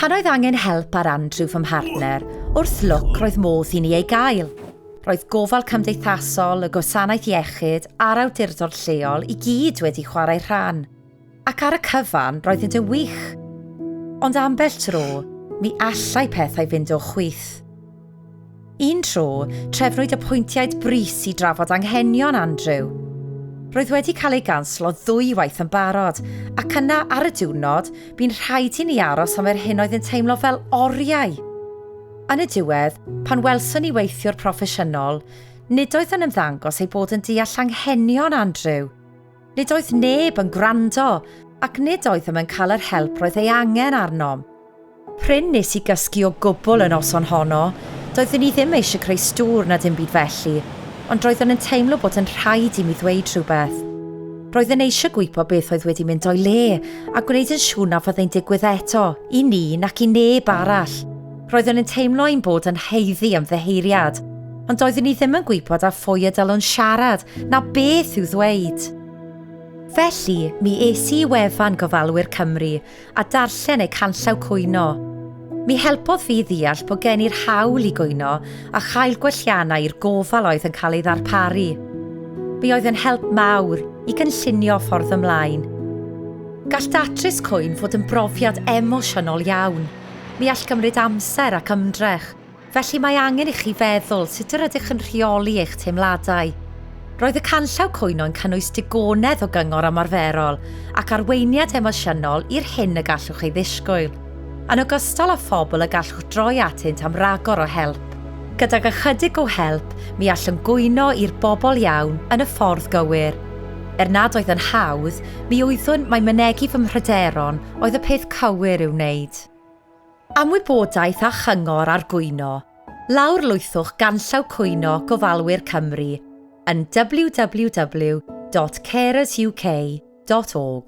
Pan oedd angen help ar Andrew fy mhartner, wrth lwc roedd modd i ni ei gael. Roedd gofal cymdeithasol, y gwasanaeth iechyd a'r awdurdod lleol i gyd wedi chwarae rhan. Ac ar y cyfan roedd yn wych. Ond ambell tro, mi allai pethau fynd o chwith. Un tro, trefnwyd y pwyntiaid brys i drafod anghenion Andrew. Roedd wedi cael ei ganslo 2 waith yn barod, ac yna ar y diwrnod, bu'n rhaid i ni aros am hyn oedd yn teimlo fel oriau. Yn y diwedd, pan welson ni weithiwr proffesiynol, nid oedd yn ymddangos ei bod yn deall anghenion Andrew. Nid oedd neb yn gwrando, ac nid oedd yn cael yr help roedd ei angen arnom. Pryn nes i gysgu o gwbl yn noson honno, doeddwn ni ddim eisiau creu stŵr na dim byd felly, ond roeddwn yn teimlo bod yn rhaid i mi ddweud rhywbeth. Roeddwn eisiau gwybo beth oedd wedi mynd o'i le, a gwneud yn siŵr na fyddai'n digwydd eto, i ni nac i neb arall. Roeddwn yn teimlo ein bod yn heiddi am ddeheiriad, ond doeddwn ni ddim yn gwybod a phwy y dylwn siarad, na beth i'w ddweud. Felly, mi es i wefan Gofalwyr Cymru a darllen eu canllaw cwyno. Mi helpodd fi ddeall bod gen i'r hawl i gwyno a chael gwelliannau i'r gofal oedd yn cael ei ddarparu. Mi oedd yn help mawr i gynllunio ffordd ymlaen. Gall datrys cwyn fod yn brofiad emosiynol iawn. Mi all gymryd amser ac ymdrech, felly mae angen i chi feddwl sut yr ydych yn rheoli eich teimladau. Roedd y canllaw cwyno yn cynnwys digonedd o gyngor ymarferol ac arweiniad emosiynol i'r hyn y gallwch ei ddisgwyl. Yn ogystal â phobl y gallwch droi atynt am ragor o help. Gydag ychydig o help, mi all yn gwyno i'r bobl iawn yn y ffordd gywir. Nad oedd yn hawdd, mi wyddwn mai mynegu fy mhryderon oedd y peth cywir i'w wneud. Am wybodaeth a chyngor ar gwyno, lawr lwythwch ganllaw cwyno Gofalwyr Cymru yn www.carersuk.org.